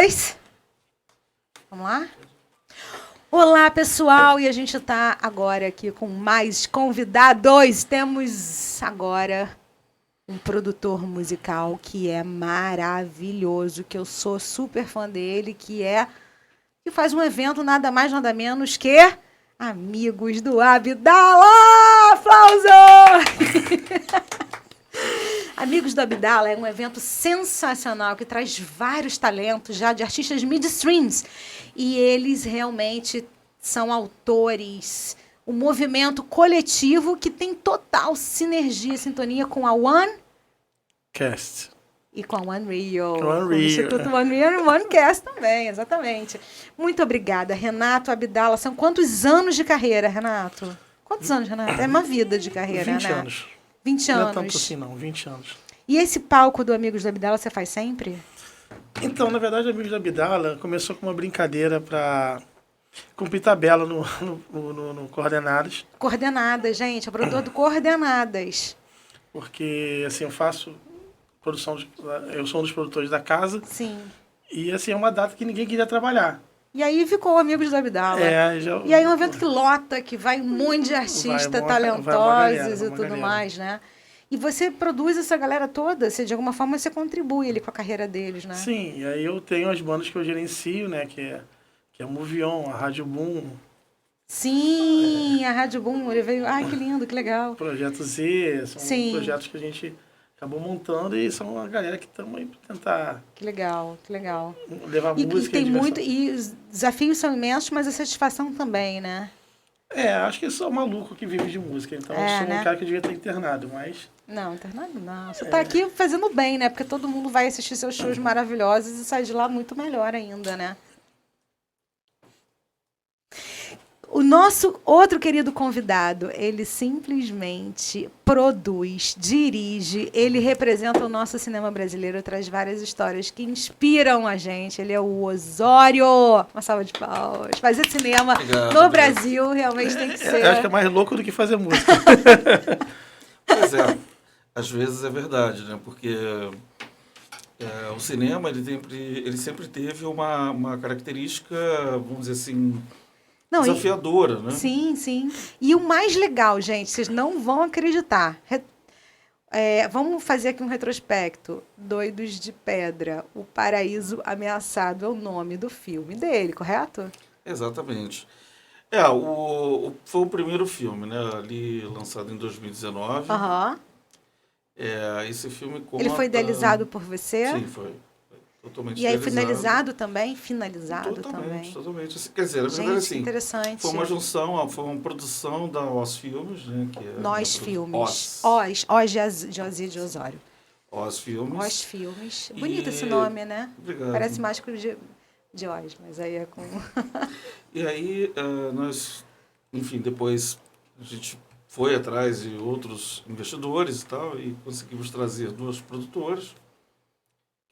2. Vamos lá? Olá, pessoal, e a gente está agora aqui com mais convidados. Temos agora um produtor musical que é maravilhoso, que eu sou super fã dele, que faz um evento nada mais, nada menos que Amigos do Abdala! Aplauso! Amigos do Abdala é um evento sensacional que traz vários talentos já de artistas midstreams. E eles realmente são autores, um movimento coletivo que tem total sinergia, sintonia com a One Cast. E com a One Rio. One Com o Instituto One Rio e One Cast também, exatamente. Muito obrigada, Renato Abdala. São quantos anos de carreira, Renato? Quantos anos, Renato? É uma vida de carreira, 20 né? anos. 20 anos. Não é tanto assim, não. 20 anos. E esse palco do Amigos do Abdala você faz sempre? Então, na verdade, Amigos da Abdala começou com uma brincadeira para cumprir tabela no Coordenadas. Coordenadas, gente. É o produtor do Coordenadas. Porque, assim, eu faço produção... Eu sou um dos produtores da casa. Sim. E, assim, é uma data que ninguém queria trabalhar. E aí ficou Amigos do Abdala. E aí é um evento que lota, que vai um monte de artistas talentosos e tudo mais, né? E você produz essa galera toda, de alguma forma você contribui ali com a carreira deles, né? Sim, e aí eu tenho as bandas que eu gerencio, né? Que é a Movion, a Rádio Boom. Sim, a Rádio Boom, ele veio... Ai, que lindo, que legal. Projeto Z, são projetos que a gente acabou montando e são uma galera que estamos aí para tentar... Que legal, que legal. Levar música e tem muito... E os desafios são imensos, mas a satisfação também, né? Acho que eu sou maluco que vive de música, então eu sou um cara que devia estar internado, mas... Não, internado não. Você está aqui fazendo bem, né? Porque todo mundo vai assistir seus shows maravilhosos e sai de lá muito melhor ainda, né? O nosso outro querido convidado, ele simplesmente produz, dirige, ele representa o nosso cinema brasileiro, traz várias histórias que inspiram a gente. Ele é o Osório. Uma salva de palmas. Fazer cinema no Brasil realmente tem que ser. Acho que é mais louco do que fazer música. Pois é, às vezes é verdade, né? Porque o cinema ele sempre teve uma característica, vamos dizer assim, desafiadora, né? Sim, sim. E o mais legal, gente, vocês não vão acreditar. Vamos fazer aqui um retrospecto. Doidos de Pedra, O Paraíso Ameaçado é o nome do filme dele, correto? Exatamente. Foi o primeiro filme, né? Ali lançado em 2019. Aham. Esse filme conta... Ele foi idealizado por você? Sim, foi. Totalmente e aí idealizado. Finalizado também? Totalmente. Quer dizer, na verdade, assim, interessante. foi uma junção, foi uma produção da Oz Filmes, né? Que é Nós Filmes. Oz de Osório. Oz Filmes. Oz Filmes. Bonito esse nome, né? Obrigado. Parece mais que o de Oz, mas aí é com... E aí, nós, enfim, depois a gente foi atrás de outros investidores e tal, e conseguimos trazer duas produtoras,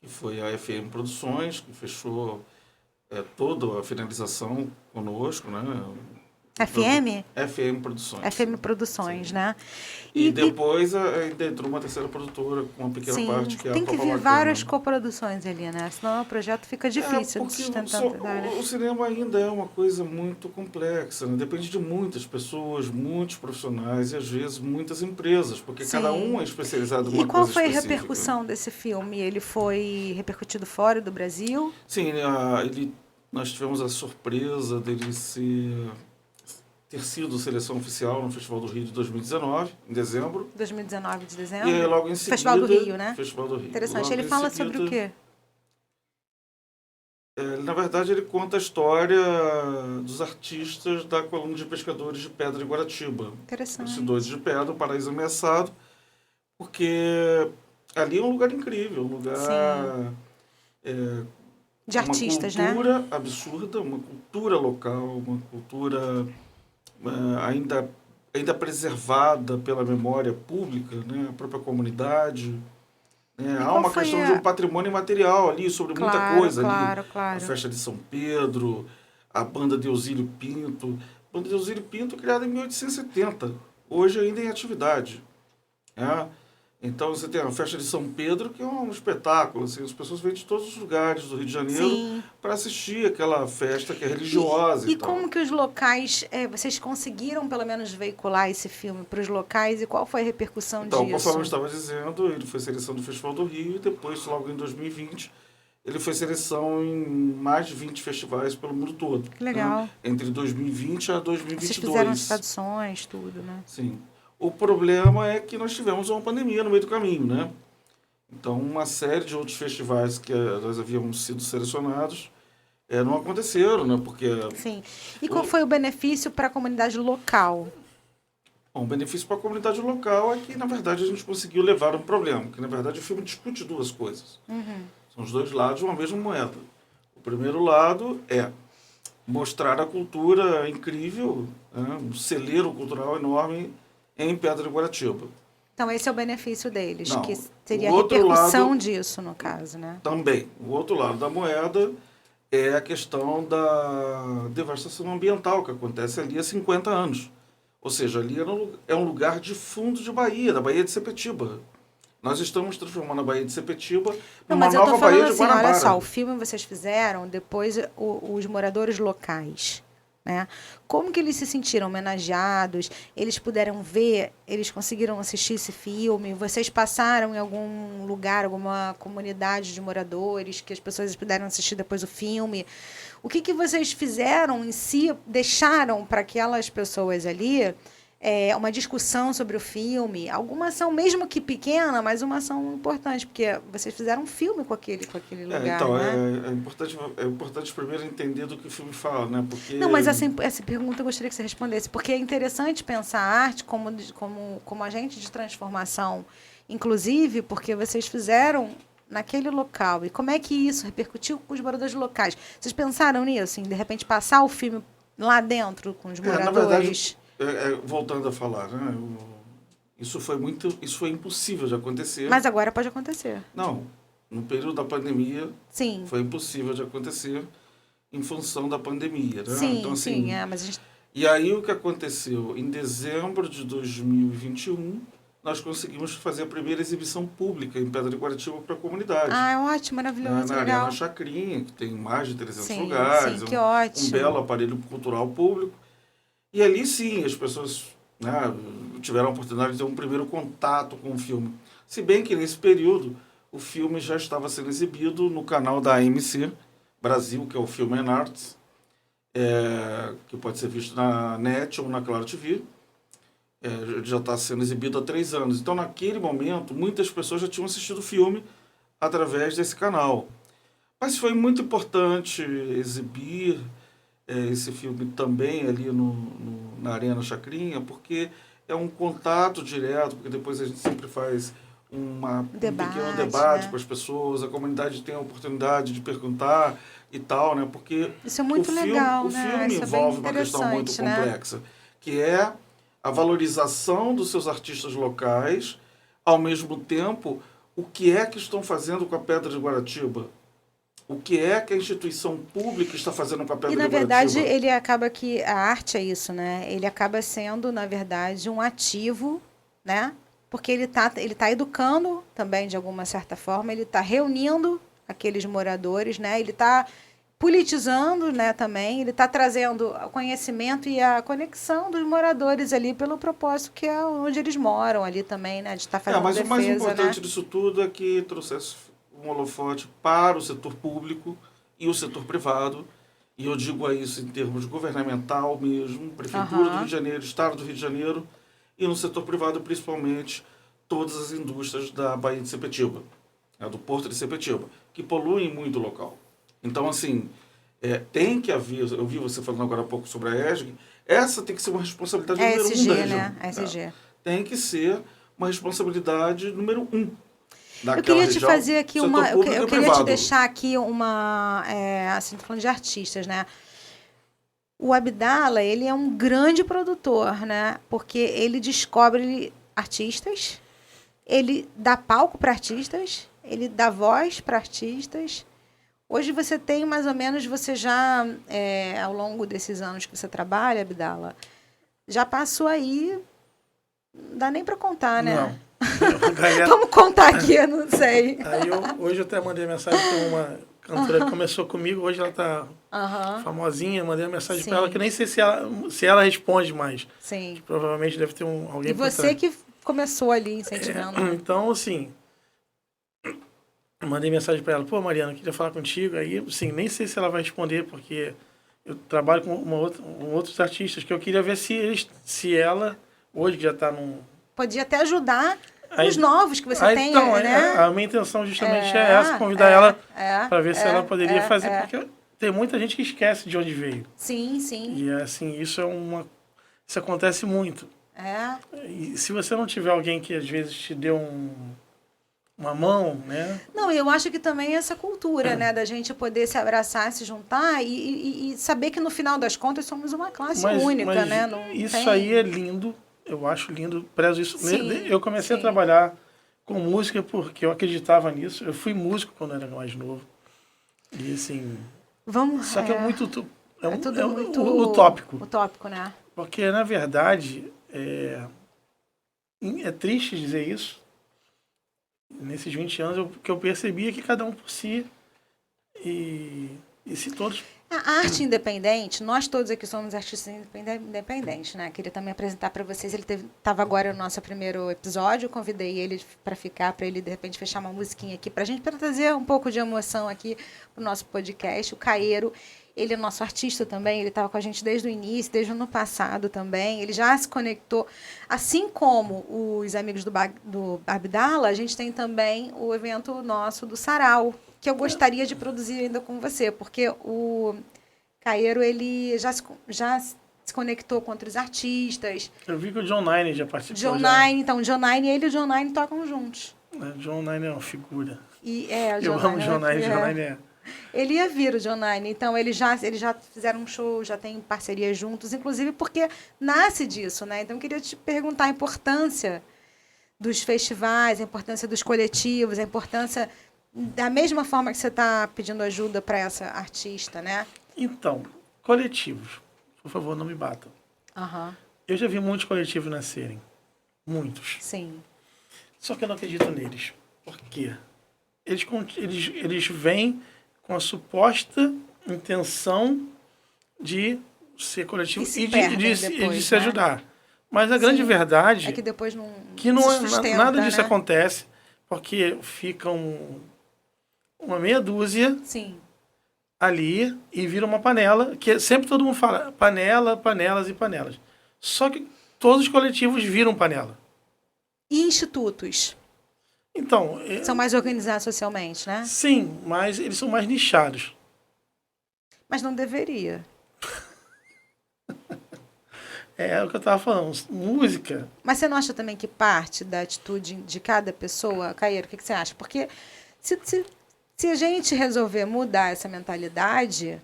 que foi a FM Produções, que fechou toda a finalização conosco, né? FM? FM Produções. FM Produções, sim. né? E depois ainda entrou uma terceira produtora com uma pequena parte que é a tem que vir Copacabana. Várias coproduções ali, né? Senão o projeto fica difícil de sustentar. O cinema ainda é uma coisa muito complexa, né? Depende de muitas pessoas, muitos profissionais e às vezes muitas empresas, porque cada um é especializado em uma coisa específica. E qual foi a repercussão desse filme? Ele foi repercutido fora do Brasil? Sim, nós tivemos a surpresa dele ter sido seleção oficial no Festival do Rio de 2019, em dezembro. 2019 de dezembro? E aí, logo em seguida... Festival do Rio, né? Festival do Rio. Interessante. Logo ele fala sobre o quê? Na verdade, ele conta a história dos artistas da coluna de pescadores de Pedra de Guaratiba. Interessante. Os Doidos de Pedra, o Paraíso Ameaçado, porque ali é um lugar incrível, um lugar... de artistas, né? Uma cultura absurda, uma cultura local, uma cultura... ainda preservada pela memória pública, né? A própria comunidade. Há uma questão de um patrimônio imaterial ali, sobre muita coisa ali. Claro. A festa de São Pedro, a banda de Eusílio Pinto. A banda de Eusílio Pinto criada em 1870, hoje ainda em atividade. Então você tem a festa de São Pedro, que é um espetáculo, assim, as pessoas vêm de todos os lugares do Rio de Janeiro Sim. para assistir aquela festa que é religiosa e tal. como que os locais, vocês conseguiram pelo menos veicular esse filme para os locais e qual foi a repercussão Então, disso? conforme eu estava dizendo, ele foi seleção do Festival do Rio e depois, logo em 2020, ele foi seleção em mais de 20 festivais pelo mundo todo. Que legal. Né? Entre 2020 a 2022. Vocês fizeram as traduções, tudo, né? Sim. O problema é que nós tivemos uma pandemia no meio do caminho, né? Então, uma série de outros festivais que nós havíamos sido selecionados não aconteceram, né? Porque... Sim. E qual foi o benefício para a comunidade local? Bom, o benefício para a comunidade local é que, na verdade, a gente conseguiu levar um problema. Que, na verdade, o filme discute duas coisas. São os dois lados de uma mesma moeda. O primeiro lado é mostrar a cultura incrível, né? Um celeiro cultural enorme em Pedra de Guaratiba. Então, esse é o benefício deles, Não, que seria o a outro repercussão lado- disso, no caso, né? Também, o outro lado da moeda é a questão da devastação ambiental que acontece ali há 50 anos. Ou seja, ali é um lugar de fundo de Bahia, da Baía de Sepetiba. Nós estamos transformando a Baía de Sepetiba Não, numa mas eu tô nova falando Baía de assim, olha Guanabara. só, o filme vocês fizeram, depois os moradores locais, né? Como que eles se sentiram homenageados? Eles puderam ver, eles conseguiram assistir esse filme? Vocês passaram em algum lugar, alguma comunidade de moradores, que as pessoas puderam assistir depois o filme? O que vocês fizeram em si, deixaram para aquelas pessoas ali uma discussão sobre o filme, alguma ação, mesmo que pequena, mas uma ação importante, porque vocês fizeram um filme com aquele lugar, Então, né? é importante primeiro entender do que o filme fala, né? Porque... Não, mas essa pergunta eu gostaria que você respondesse, porque é interessante pensar a arte como agente de transformação, inclusive porque vocês fizeram naquele local. E como é que isso repercutiu com os moradores locais? Vocês pensaram nisso, em de repente passar o filme lá dentro com os na moradores? verdade, voltando a falar, né? Isso foi impossível de acontecer. Mas agora pode acontecer. Não, no período da pandemia Sim. foi impossível de acontecer em função da pandemia, né? Sim, Então, assim, mas a gente... E aí o que aconteceu? Em dezembro de 2021, nós conseguimos fazer a primeira exibição pública em Pedra de Guaratiba para a comunidade. Ah, é ótimo, maravilhoso, Na legal. Arena Chacrinha, que tem mais de 300 Sim, lugares. sim, que ótimo. Um belo aparelho cultural público. E ali sim, as pessoas, né, tiveram a oportunidade de ter um primeiro contato com o filme. Se bem que nesse período o filme já estava sendo exibido no canal da AMC Brasil, que é o Film and Arts, que pode ser visto na NET ou na Claro TV. Já está sendo exibido há 3 anos. Então, naquele momento, muitas pessoas já tinham assistido o filme através desse canal. Mas foi muito importante exibir esse filme também ali na Arena Chacrinha, porque é um contato direto, porque depois a gente sempre faz um pequeno debate, né, com as pessoas, a comunidade tem a oportunidade de perguntar e tal, né? Porque isso é muito legal, o né? filme Isso envolve é uma questão muito complexa, né? que é a valorização dos seus artistas locais, ao mesmo tempo, o que é que estão fazendo com a Pedra de Guaratiba? O que é que a instituição pública está fazendo com a Pedra de Guaratiba? E, na verdade, ele acaba que... A arte é isso, né? Ele acaba sendo, na verdade, um ativo, né? Porque ele tá educando também, de alguma certa forma, ele está reunindo aqueles moradores, né? Ele está politizando, né, também, ele está trazendo o conhecimento e a conexão dos moradores ali pelo propósito que é onde eles moram ali também, né, de estar fazendo mas defesa, o mais importante, né? disso tudo é que trouxesse um holofote para o setor público e o setor privado, e eu digo isso em termos governamental mesmo, Prefeitura do Rio de Janeiro, Estado do Rio de Janeiro, e no setor privado, principalmente, todas as indústrias da Baía de Sepetiba, do Porto de Sepetiba, que poluem muito o local. Então, assim, tem que haver, eu vi você falando agora há pouco sobre a ESG, essa tem que ser uma responsabilidade número 1 da região. Né? ESG. Tem que ser uma responsabilidade número 1 daquela eu queria te região, fazer aqui uma... Eu queria privado. te deixar aqui uma... assim, tô falando de artistas, né? O Abdala, ele é um grande produtor, né? Porque ele descobre artistas, ele dá palco para artistas, ele dá voz para artistas. Hoje você tem mais ou menos, você já, ao longo desses anos que você trabalha, Abdala, já passou aí, não dá nem para contar, né? Não. A galera... Vamos contar aqui, eu não sei. Aí hoje eu até mandei mensagem para uma cantora que começou comigo, hoje ela tá famosinha, mandei uma mensagem para ela que nem sei se ela responde mais. Sim. Que provavelmente deve ter alguém E você que começou ali incentivando. Então, assim, mandei mensagem para ela, pô, Mariana, eu queria falar contigo. Aí, assim, nem sei se ela vai responder, porque eu trabalho com outros artistas que eu queria ver se ela, hoje que já está num... Podia até ajudar Aí, os novos que você tem, então, né? A minha intenção justamente é essa, convidar ela para ver se ela poderia fazer, porque tem muita gente que esquece de onde veio. Sim, sim. E, assim, isso acontece muito. E se você não tiver alguém que, às vezes, te dê uma mão, né? Não, eu acho que também essa cultura, né? Da gente poder se abraçar, se juntar e saber que, no final das contas, somos uma classe única, né? Não isso aí é lindo. Eu acho lindo, prezo isso. Sim, eu comecei a trabalhar com música porque eu acreditava nisso. Eu fui músico quando era mais novo. E assim... Só que é muito... tudo muito utópico. Utópico, né? Porque, na verdade, é triste dizer isso. Nesses 20 anos, que eu percebia que cada um por si. E se todos... A arte independente, nós todos aqui somos artistas independentes, né? Queria também apresentar para vocês, ele estava agora no nosso primeiro episódio, eu convidei ele para ficar, para ele de repente fechar uma musiquinha aqui para a gente, para trazer um pouco de emoção aqui para o nosso podcast. O Caeiro, ele é nosso artista também, ele estava com a gente desde o início, desde o ano passado também, ele já se conectou, assim como os amigos do Abdala, a gente tem também o evento nosso do Sarau, que eu gostaria de produzir ainda com você, porque o Caeiro, ele já se conectou com outros artistas. Eu vi que o John Nine já participou. John Nine, então, o John Nine, ele e o John Nine tocam juntos. John Nine é uma figura. Eu amo o John Nine, Ele ia vir, o John Nine, então eles já fizeram um show, já tem parceria juntos, inclusive porque nasce disso, né? Então eu queria te perguntar a importância dos festivais, a importância dos coletivos, a importância... Da mesma forma que você está pedindo ajuda para essa artista, né? Então, coletivos. Por favor, não me batam. Eu já vi muitos coletivos nascerem. Muitos. Sim. Só que eu não acredito neles. Por quê? Eles vêm com a suposta intenção de ser coletivo e de se ajudar. Mas a grande verdade é que depois não nada disso acontece, porque ficam uma meia dúzia ali e vira uma panela, que sempre todo mundo fala panela, panelas e panelas. Só que todos os coletivos viram panela. E institutos? Então... São mais organizados socialmente, né? Sim, mas eles são mais nichados. Mas não deveria. É o que eu estava falando, música. Mas você não acha também que parte da atitude de cada pessoa, Caeiro, o que você acha? Porque se a gente resolver mudar essa mentalidade,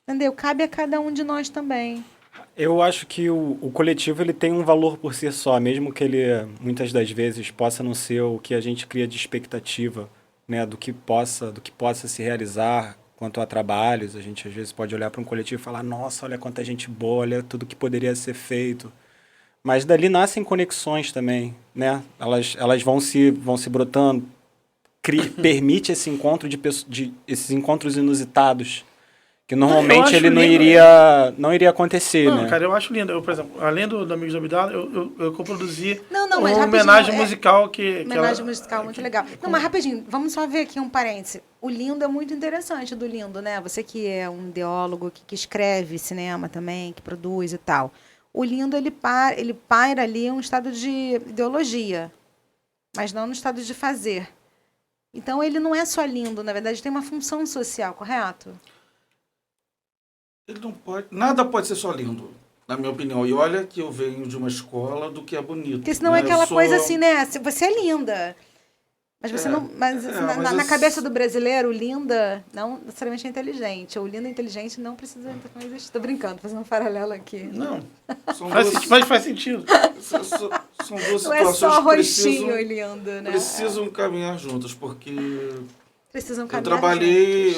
entendeu? Cabe a cada um de nós também. Eu acho que o coletivo ele tem um valor por si só, mesmo que ele, muitas das vezes, possa não ser o que a gente cria de expectativa, né, do que possa se realizar quanto a trabalhos. A gente, às vezes, pode olhar para um coletivo e falar, nossa, olha quanta gente boa, olha tudo que poderia ser feito. Mas dali nascem conexões também, né? Elas vão se brotando, permite esse encontro esses encontros inusitados, que normalmente ele não iria acontecer, né? Cara, eu acho lindo. Eu, por exemplo, além do Amigos do Abdala, eu coproduzi uma homenagem musical homenagem musical muito legal. Não, mas rapidinho, vamos só ver aqui um parêntese. O Lindo é muito interessante, do Lindo, né? Você que é um ideólogo, que escreve cinema também, que produz e tal. O Lindo, ele paira ali em um estado de ideologia, mas não no estado de fazer. Então, ele não é só lindo, na verdade, tem uma função social, correto? Ele não pode... Nada pode ser só lindo, na minha opinião. E olha que eu venho de uma escola do que é bonito. Porque senão é aquela coisa assim, né? Você é linda. Mas você não. Mas na cabeça do brasileiro, linda não necessariamente é inteligente. Ou linda e inteligente não precisa existir. Estou brincando, fazendo um paralelo aqui. Não. Mas faz sentido. São duas não situações é só que roxinho e lindo, né? Precisam caminhar juntas, porque precisam eu caminhar trabalhei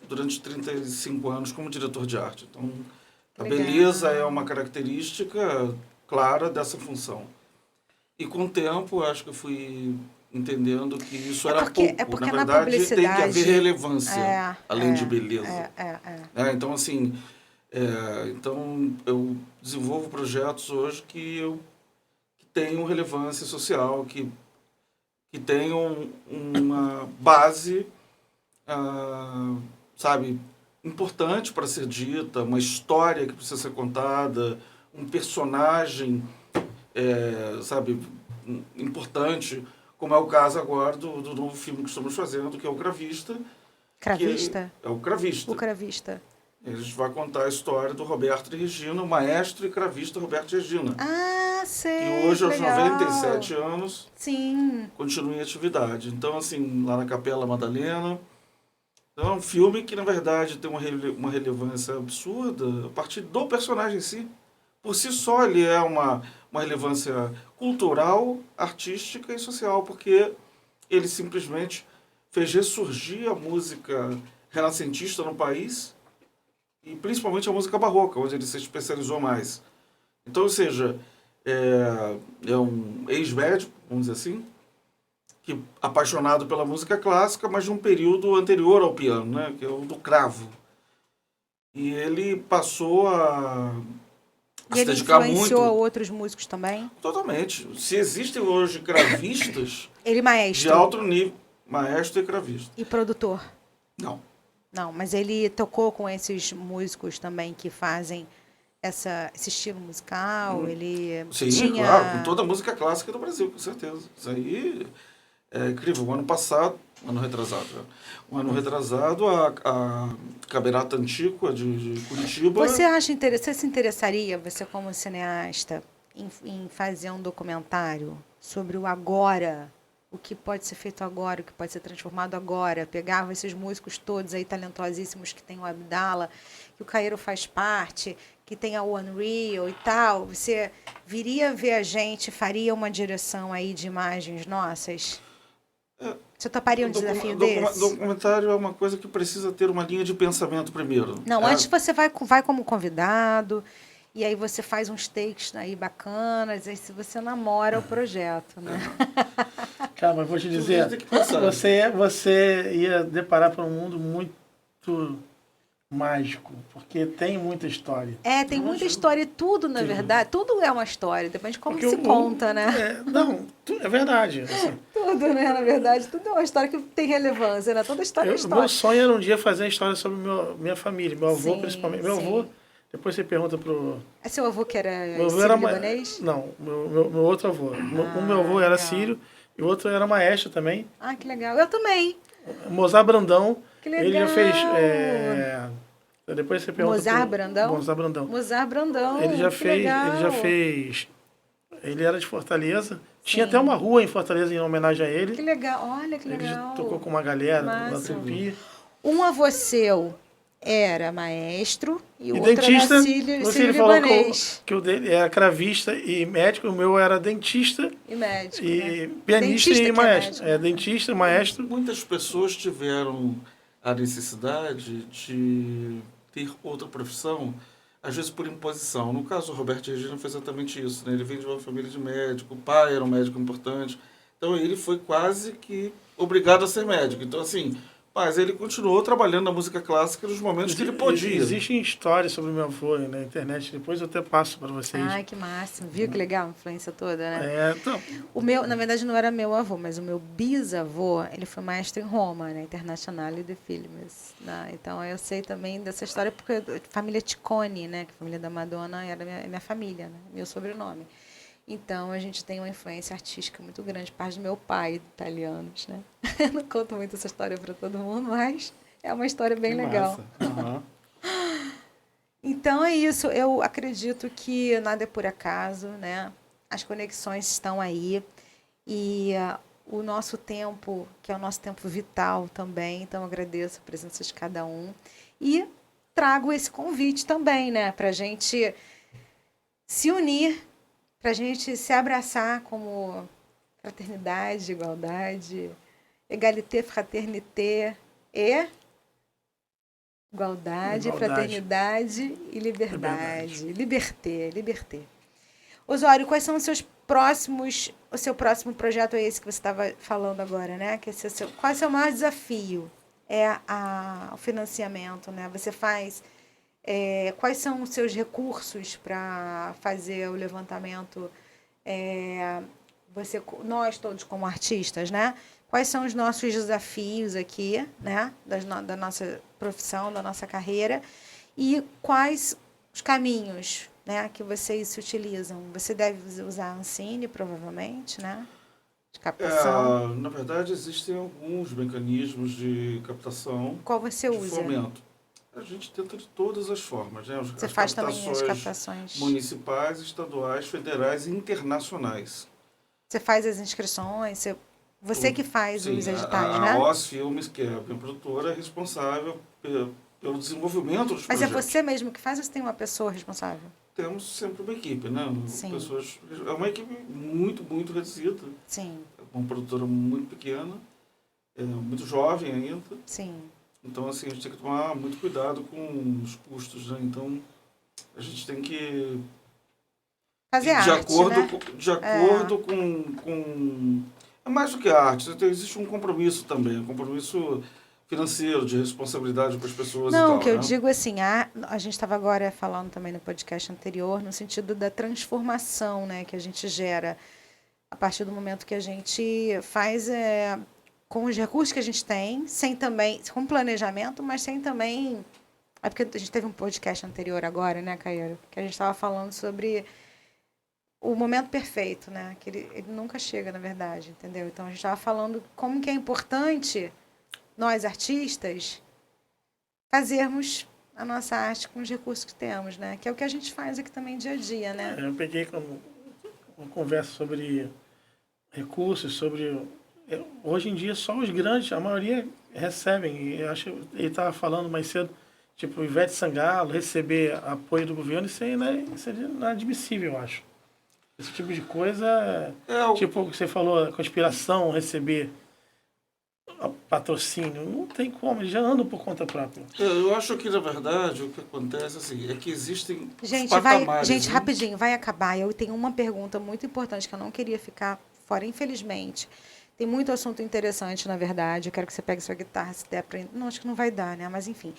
durante 35 anos como diretor de arte. Então, a beleza é uma característica clara dessa função. E com o tempo, acho que eu fui entendendo que isso era pouco. Porque na verdade, tem que haver relevância, além de beleza. Então, assim, então eu desenvolvo projetos hoje que tenham relevância social, que tenham uma base, sabe, importante para ser dita, uma história que precisa ser contada, um personagem, sabe, importante, como é o caso agora do novo filme que estamos fazendo, que é o Cravista. Cravista? É o Cravista. O Cravista. A gente vai contar a história do Roberto e Regina, o maestro e cravista Roberto e Regina. Ah, sei. E hoje, aos legal. 97 anos, sim, continua em atividade. Então, assim, lá na Capela Madalena. Então, é um filme que, na verdade, tem uma relevância absurda a partir do personagem em si. Por si só, ele é uma relevância cultural, artística e social, porque ele simplesmente fez ressurgir a música renascentista no país, e principalmente a música barroca, onde ele se especializou mais. Então, ou seja, é um ex-médico, vamos dizer assim, que apaixonado pela música clássica, mas de um período anterior ao piano, né, que é o do cravo. E ele passou a se dedicar muito... ele influenciou a outros músicos também? Totalmente. Se existem hoje cravistas... ele maestro? De alto nível. Maestro e cravista. E produtor? Não. Não, mas ele tocou com esses músicos também que fazem esse estilo musical? Ele Sim, tinha... claro, com toda a música clássica do Brasil, com certeza. Isso aí é incrível. O ano passado, um ano retrasado, a Camerata Antiqua de Curitiba... Você se interessaria, você como cineasta, em fazer um documentário sobre o agora? O que pode ser feito agora, o que pode ser transformado agora? Pegava esses músicos todos aí talentosíssimos que tem o Abdala, que o Cairo faz parte, que tem a Unreal e tal. Você viria ver a gente, faria uma direção aí de imagens nossas? Você toparia um desafio desse? Documentário é uma coisa que precisa ter uma linha de pensamento primeiro. Não, antes você vai como convidado... E aí você faz uns takes aí bacanas, aí se você namora o projeto, né? Cara, mas vou te dizer, você ia deparar para um mundo muito mágico, porque tem muita história. Tem muita história e tudo, na verdade, tudo é uma história, depende de como se conta, né? É verdade. Assim. Tudo, né? Na verdade, tudo é uma história que tem relevância, né? Toda história é história. Meu sonho era um dia fazer a história sobre minha família, meu avô principalmente. Meu avô... Depois você pergunta pro... É seu avô que era sírio-libanês? Não, meu outro avô. Meu avô era sírio e o outro era maestro também. Ah, que legal. Eu também. Mozart Brandão. Que legal. Ele já fez... Depois você pergunta Mozart Brandão? Mozart Brandão. Mozart Brandão. Ele já fez... Ele era de Fortaleza. Tinha até uma rua em Fortaleza em homenagem a ele. Que legal. Olha, que legal. Ele já tocou com uma galera na Tupi. Um avô seu... era maestro e o outro dentista, era sírio-libanês. Que o dele era cravista e médico, o meu era dentista e médico, e né? pianista dentista e maestro. Dentista, maestro. Muitas pessoas tiveram a necessidade de ter outra profissão, às vezes por imposição. No caso, o Roberto Regina foi exatamente isso, né? Ele veio de uma família de médico, o pai era um médico importante, então ele foi quase que obrigado a ser médico. Então, assim... Mas ele continuou trabalhando na música clássica nos momentos que ele podia. Existem histórias sobre meu avô na internet, depois eu até passo para vocês. Ai, que máximo. Viu que legal a influência toda, né? Então... O meu, na verdade, não era meu avô, mas o meu bisavô, ele foi maestro em Roma, né? Internazionale de Filmes. Né? Então, eu sei também dessa história, porque família Ticconi, né? Que a família da Madonna era minha família, né? Meu sobrenome. Então, a gente tem uma influência artística muito grande, parte do meu pai, italianos, né? Não conto muito essa história para todo mundo, mas é uma história bem legal. Uhum. Então, é isso. Eu acredito que nada é por acaso, né? As conexões estão aí. E o nosso tempo, que é o nosso tempo vital também. Então, agradeço a presença de cada um. E trago esse convite também, né? Para a gente se unir, para a gente se abraçar como fraternidade, igualdade, égalité, fraternité e igualdade, fraternidade e liberdade. Liberté. Osório, quais são os seus o seu próximo projeto é esse que você estava falando agora, né? Qual é o seu maior desafio? É o financiamento, né? Você faz... quais são os seus recursos para fazer o levantamento? Nós todos como artistas, né? Quais são os nossos desafios aqui, né? Da nossa profissão, da nossa carreira, e quais os caminhos, né, que vocês se utilizam? Você deve usar a Ancine, provavelmente, né? De captação. Na verdade, existem alguns mecanismos de captação. Qual você de usa? Fomento. A gente tenta de todas as formas, né? Você faz também as captações municipais, estaduais, federais e internacionais. Você faz as inscrições, você que faz Sim, os editais, né? A OS Filmes, que é a minha produtora, é responsável pelo desenvolvimento dos Mas projetos. é você mesmo que faz ou você tem uma pessoa responsável? Temos sempre uma equipe, né? Sim. É uma equipe muito, muito reduzida. Sim. Uma produtora muito pequena, muito jovem ainda. Sim. Então, assim, a gente tem que tomar muito cuidado com os custos, né? Então, a gente tem que... Fazer arte, de acordo com... É mais do que arte. Existe um compromisso também, um compromisso financeiro, de responsabilidade para as pessoas. Não, e tal, o que eu né? digo assim, a gente estava agora falando também no podcast anterior, no sentido da transformação, né, que a gente gera a partir do momento que a gente faz com os recursos que a gente tem, sem também, com planejamento, mas sem também... É porque a gente teve um podcast anterior agora, né, Caíra? Que a gente estava falando sobre o momento perfeito, né? Que ele nunca chega, na verdade, entendeu? Então, a gente estava falando como que é importante nós, artistas, fazermos a nossa arte com os recursos que temos, né? Que é o que a gente faz aqui também dia a dia, né? Eu peguei uma conversa sobre recursos, hoje em dia só os grandes, a maioria recebem. E acho que ele estava falando mais cedo, tipo, o Ivete Sangalo receber apoio do governo, isso aí isso é inadmissível, eu acho. Esse tipo de coisa, tipo, você falou, conspiração, receber patrocínio, não tem como, eles já andam por conta própria. Eu acho que, na verdade, o que acontece assim, é que existem Gente, rapidinho, vai acabar. Eu tenho uma pergunta muito importante que eu não queria ficar fora, infelizmente. Tem muito assunto interessante, na verdade. Eu quero que você pegue sua guitarra, se der para... Não, acho que não vai dar, né? Mas, enfim.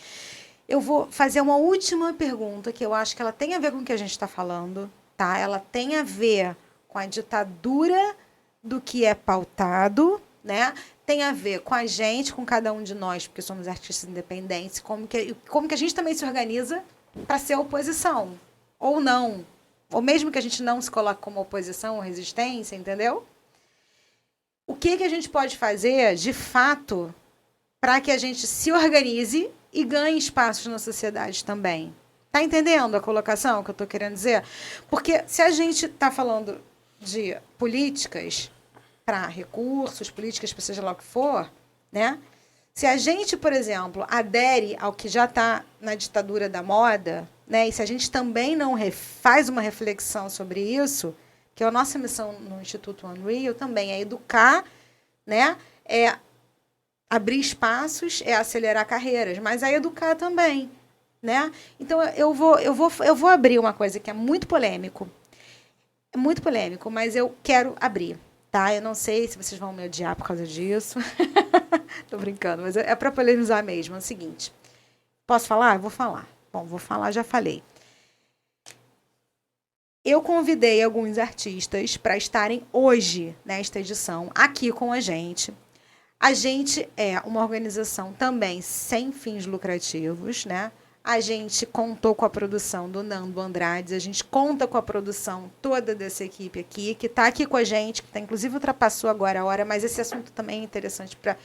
Eu vou fazer uma última pergunta, que eu acho que ela tem a ver com o que a gente está falando, tá? Ela tem a ver com a ditadura do que é pautado, né? Tem a ver com a gente, com cada um de nós, porque somos artistas independentes, como que a gente também se organiza para ser oposição, ou não. Ou mesmo que a gente não se coloque como oposição ou resistência, entendeu? O que a gente pode fazer, de fato, para que a gente se organize e ganhe espaços na sociedade também? Tá entendendo a colocação que eu estou querendo dizer? Porque se a gente está falando de políticas para recursos, políticas para seja lá o que for, né? Se a gente, por exemplo, adere ao que já está na ditadura da moda, né? E se a gente também não faz uma reflexão sobre isso, que é a nossa missão no Instituto Unreal também é educar, né? É abrir espaços, é acelerar carreiras, mas é educar também, né? Então eu vou abrir uma coisa que é muito polêmico, mas eu quero abrir. Tá? Eu não sei se vocês vão me odiar por causa disso. Tô brincando, mas é para polemizar mesmo. É o seguinte. Posso falar? Vou falar. Bom, vou falar, já falei. Eu convidei alguns artistas para estarem hoje nesta edição aqui com a gente. A gente é uma organização também sem fins lucrativos, né? A gente contou com a produção do Nando Andrade, a gente conta com a produção toda dessa equipe aqui, que está aqui com a gente, que inclusive ultrapassou agora a hora, mas esse assunto também é interessante para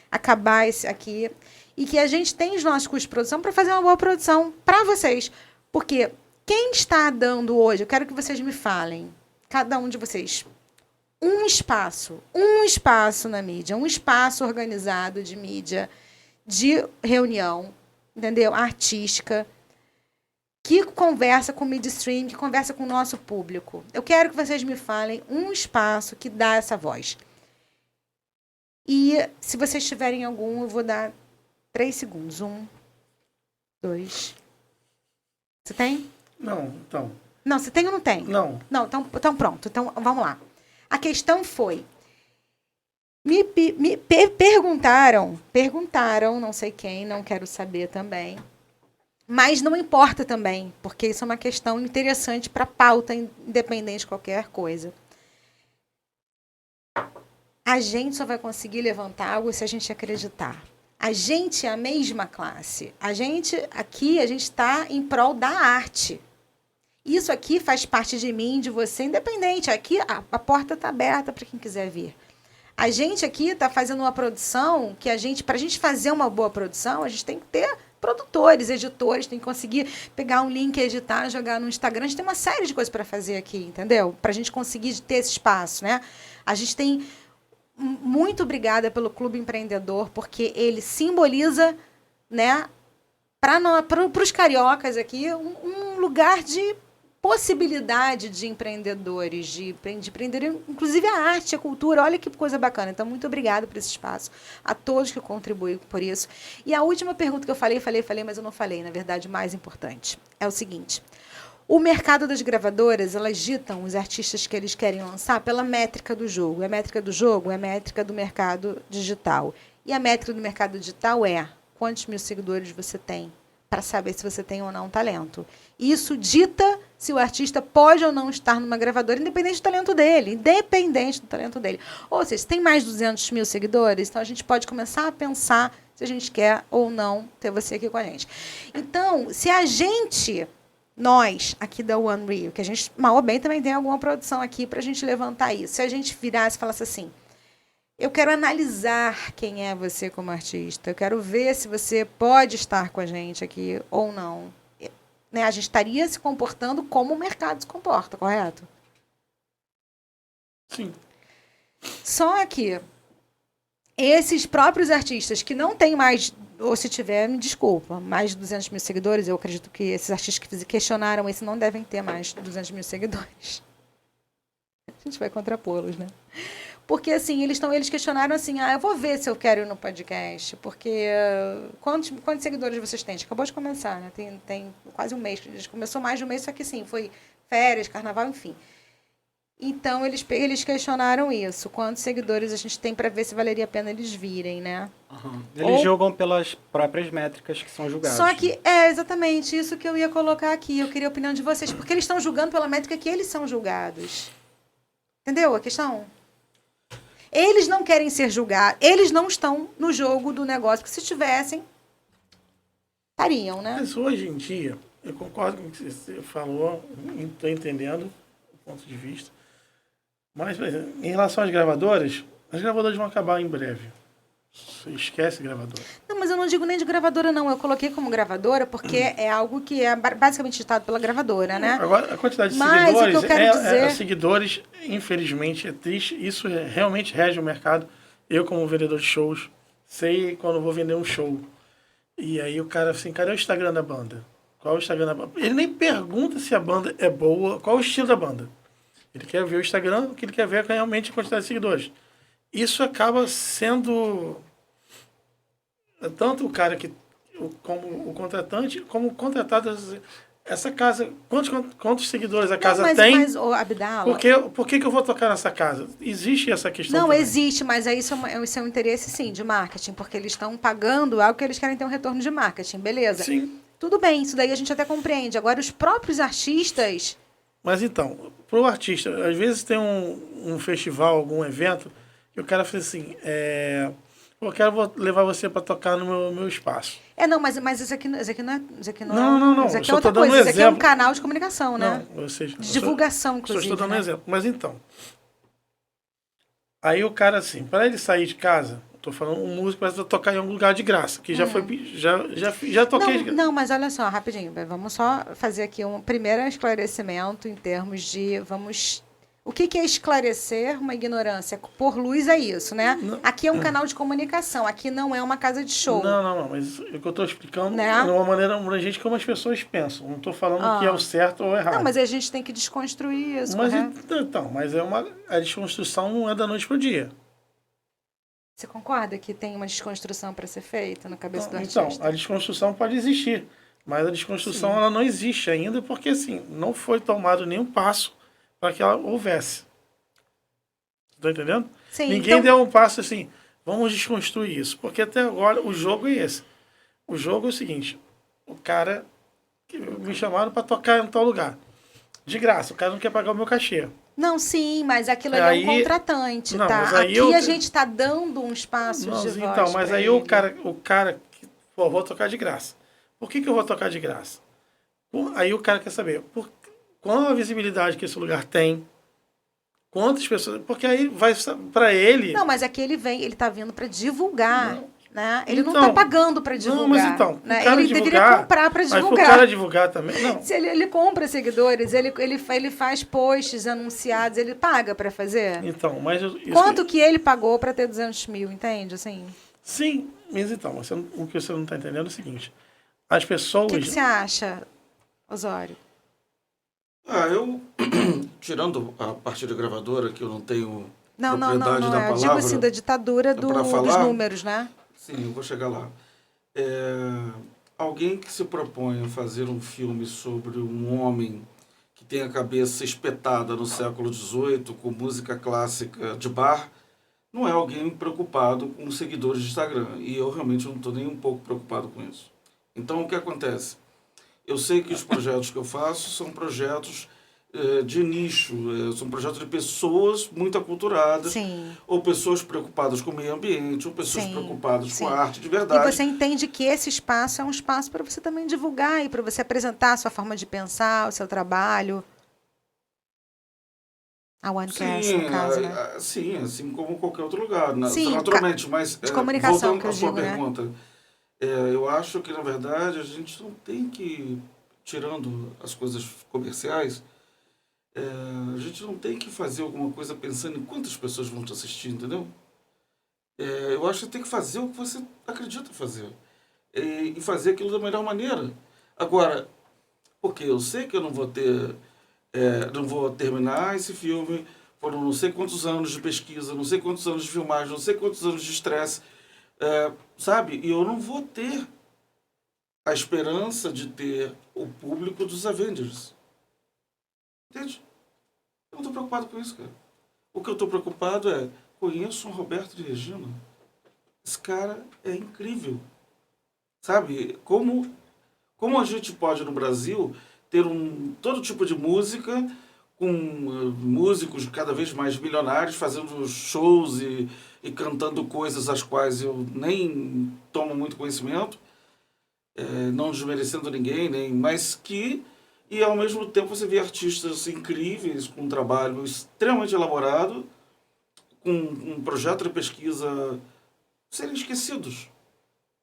acabar esse aqui. E que a gente tem os nossos custos de produção para fazer uma boa produção para vocês. Porque quem está dando hoje, eu quero que vocês me falem, cada um de vocês, um espaço na mídia, um espaço organizado de mídia, de reunião, entendeu? Artística, que conversa com o midstream, que conversa com o nosso público. Eu quero que vocês me falem um espaço que dá essa voz. E se vocês tiverem algum, eu vou dar 3 segundos. 1, 2... Você tem? Não, então, Não, você tem ou não tem? Não. Não, então pronto. Então, vamos lá. A questão foi... Me perguntaram, não sei quem, não quero saber também, mas não importa também, porque isso é uma questão interessante para pauta, independente de qualquer coisa. A gente só vai conseguir levantar algo se a gente acreditar. A gente é a mesma classe. A gente está em prol da arte. Isso aqui faz parte de mim, de você, independente. Aqui a porta está aberta para quem quiser vir. A gente aqui está fazendo uma produção que para a gente fazer uma boa produção, a gente tem que ter produtores, editores, tem que conseguir pegar um link, editar, jogar no Instagram. A gente tem uma série de coisas para fazer aqui, entendeu? Para a gente conseguir ter esse espaço, né? A gente tem... Muito obrigada pelo Clube Empreendedor, porque ele simboliza, né, para os cariocas aqui, um lugar de possibilidade de empreendedores, de empreender, inclusive a arte, a cultura. Olha que coisa bacana. Então, muito obrigada por esse espaço, a todos que contribuem por isso. E a última pergunta que eu falei, mas eu não falei, na verdade, mais importante, é o seguinte: o mercado das gravadoras, elas ditam os artistas que eles querem lançar pela métrica do jogo. A métrica do jogo é a métrica do mercado digital. E a métrica do mercado digital é quantos mil seguidores você tem, para saber se você tem ou não talento. Isso dita se o artista pode ou não estar numa gravadora, independente do talento dele. Ou seja, se tem mais de 200 mil seguidores, então a gente pode começar a pensar se a gente quer ou não ter você aqui com a gente. Então, se a gente, nós, aqui da One Rio, que a gente, mal ou bem, também tem alguma produção aqui para a gente levantar isso. Se a gente virasse e falasse assim, eu quero analisar quem é você como artista, eu quero ver se você pode estar com a gente aqui ou não. Né, a gente estaria se comportando como o mercado se comporta, correto? Sim. Só que esses próprios artistas que não têm mais, ou se tiver, me desculpa, mais de 200 mil seguidores, eu acredito que esses artistas que questionaram isso não devem ter mais de 200 mil seguidores. A gente vai contrapô-los, né? Porque, assim, eles questionaram assim, eu vou ver se eu quero ir no podcast, porque quantos seguidores vocês têm? A gente acabou de começar, né? Tem quase um mês, a gente começou mais de um mês, só que, sim, foi férias, carnaval, enfim. Então, eles questionaram isso, quantos seguidores a gente tem para ver se valeria a pena eles virem, né? Uhum. Eles julgam pelas próprias métricas que são julgadas. Só que é exatamente isso que eu ia colocar aqui, eu queria a opinião de vocês, porque eles estão julgando pela métrica que eles são julgados. Entendeu a questão? Eles não querem ser julgados, eles não estão no jogo do negócio, que se tivessem, estariam, né? Mas hoje em dia, eu concordo com o que você falou, estou entendendo o ponto de vista, mas, por exemplo, em relação às gravadoras vão acabar em breve. Você esquece gravadora. Não, mas eu não digo nem de gravadora, não. Eu coloquei como gravadora porque é algo que é basicamente ditado pela gravadora, né? Agora, a quantidade de seguidores, infelizmente, é triste. Isso realmente rege o mercado. Eu, como vendedor de shows, sei quando vou vender um show. E aí o cara assim, cadê o Instagram da banda? Qual é o Instagram da banda? Ele nem pergunta se a banda é boa, qual é o estilo da banda. Ele quer ver o Instagram, o que ele quer ver é realmente a quantidade de seguidores. Isso acaba sendo tanto o cara como o contratante, como o contratado. Essa casa, quantos seguidores a casa tem? Mas, Abdala, por que eu vou tocar nessa casa? Existe essa questão? Não, também. Existe, mas aí isso é um interesse, sim, de marketing, porque eles estão pagando algo que eles querem ter um retorno de marketing, beleza? Sim. Tudo bem, isso daí a gente até compreende. Agora, os próprios artistas... Mas então, para o artista, às vezes tem um festival, algum evento, que o cara fala assim, vou levar você para tocar no meu espaço. Não, mas isso aqui não é... Isso aqui Não. Isso aqui é outra coisa. Isso aqui é um canal de comunicação, né? Não, ou seja, de divulgação, inclusive. Só estou dando um exemplo. Mas então, aí o cara assim, para ele sair de casa, estou falando um músico para tocar em algum lugar de graça, que já foi, já toquei. Não, mas olha só, rapidinho, vamos só fazer aqui um primeiro esclarecimento em termos de, o que é esclarecer uma ignorância? Por luz é isso, né? Não. Aqui é um canal de comunicação, aqui não é uma casa de show. Não, mas o que eu estou explicando né? É de uma maneira abrangente como as pessoas pensam. Não estou falando que é o certo ou errado. Não, mas a gente tem que desconstruir isso, mas correto? Mas a desconstrução não é da noite para o dia. Você concorda que tem uma desconstrução para ser feita na cabeça do Então, artista? a desconstrução pode existir. Mas a desconstrução ela não existe ainda porque assim, não foi tomado nenhum passo para que ela houvesse. Tá entendendo? Sim, Ninguém deu um passo assim, vamos desconstruir isso. Porque até agora o jogo é esse. O jogo é o seguinte, o cara que me chamaram para tocar em tal lugar. De graça, o cara não quer pagar o meu cachê. Não, sim, mas aquilo ali é um contratante, não, tá? Mas aí aqui a gente está dando um espaço de voz. Então, mas aí o cara que, pô, vou tocar de graça. Por que eu vou tocar de graça? Aí o cara quer saber qual a visibilidade que esse lugar tem, quantas pessoas. Porque aí vai para ele. Não, mas aqui ele tá vindo para divulgar. Não. Né? Ele não está pagando para divulgar. Não, mas então, né? Ele deveria comprar para divulgar. Mas para o cara divulgar também, não. Se ele compra seguidores, ele faz posts anunciados, ele paga para fazer. Então, mas... Quanto que ele pagou para ter 200 mil, entende? Assim? Sim, mas então, o que você não está entendendo é o seguinte. As pessoas... O que você acha, Osório? Eu, tirando a parte da gravadora, que eu não tenho não, propriedade da palavra... Eu digo assim, da ditadura dos números, né? Sim, eu vou chegar lá. Alguém que se propõe a fazer um filme sobre um homem que tem a cabeça espetada no século XVIII, com música clássica de bar, não é alguém preocupado com seguidores de Instagram. E eu realmente não estou nem um pouco preocupado com isso. Então, o que acontece? Eu sei que os projetos que eu faço são projetos de nicho, são projetos de pessoas muito aculturadas, sim, ou pessoas preocupadas com o meio ambiente, ou pessoas preocupadas com a arte de verdade. E você entende que esse espaço é um espaço para você também divulgar e para você apresentar a sua forma de pensar, o seu trabalho. A OneCast, no caso, né? Sim, assim como qualquer outro lugar, sim, naturalmente, mas de comunicação, voltando à sua pergunta, né? Eu acho que, na verdade, a gente não tem que, tirando as coisas comerciais, a gente não tem que fazer alguma coisa pensando em quantas pessoas vão te assistir, entendeu? Eu acho que tem que fazer o que você acredita fazer. E fazer aquilo da melhor maneira. Agora, porque eu sei que eu não vou ter... não vou terminar esse filme, foram não sei quantos anos de pesquisa, não sei quantos anos de filmagem, não sei quantos anos de estresse, sabe? E eu não vou ter a esperança de ter o público dos Avengers. Entende? Eu não estou preocupado com isso, cara. O que eu estou preocupado é, conheço um Roberto de Regina. Esse cara é incrível. Sabe? Como a gente pode, no Brasil, ter todo tipo de música, com músicos cada vez mais milionários, fazendo shows e cantando coisas às quais eu nem tomo muito conhecimento, não desmerecendo ninguém, mas que... E, ao mesmo tempo, você vê artistas incríveis, com um trabalho extremamente elaborado, com um projeto de pesquisa, serem esquecidos,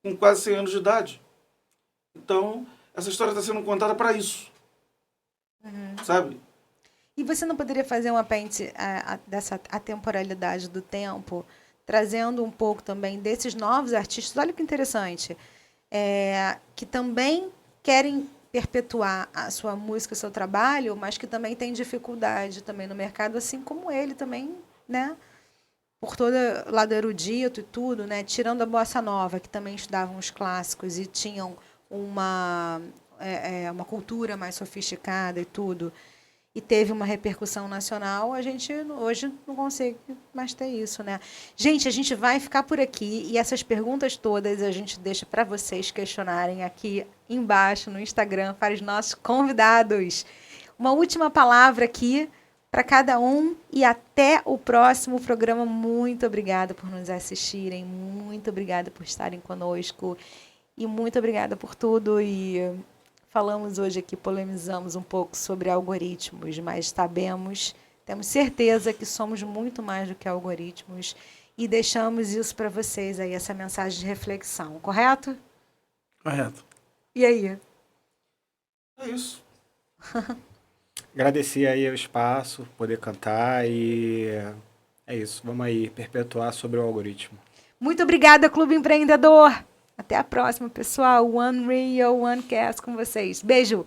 com quase 100 anos de idade. Então, essa história está sendo contada para isso. Sabe? E você não poderia fazer um apêndice dessa atemporalidade do tempo, trazendo um pouco também desses novos artistas, olha que interessante, que também querem perpetuar a sua música, o seu trabalho, mas que também tem dificuldade também no mercado, assim como ele também, né? Por todo lado erudito e tudo, né? Tirando a bossa nova, que também estudavam os clássicos e tinham uma cultura mais sofisticada e tudo, e teve uma repercussão nacional, a gente hoje não consegue mais ter isso, né? Gente, a gente vai ficar por aqui e essas perguntas todas a gente deixa para vocês questionarem aqui embaixo no Instagram para os nossos convidados. Uma última palavra aqui para cada um e até o próximo programa. Muito obrigada por nos assistirem, muito obrigada por estarem conosco e muito obrigada por tudo. E falamos hoje aqui, polemizamos um pouco sobre algoritmos, mas temos certeza que somos muito mais do que algoritmos e deixamos isso para vocês aí, essa mensagem de reflexão, correto? Correto. E aí? É isso. Agradecer aí o espaço, poder cantar e é isso. Vamos aí perpetuar sobre o algoritmo. Muito obrigada, Clube Empreendedor. Até a próxima, pessoal. One Real, One Cast com vocês. Beijo!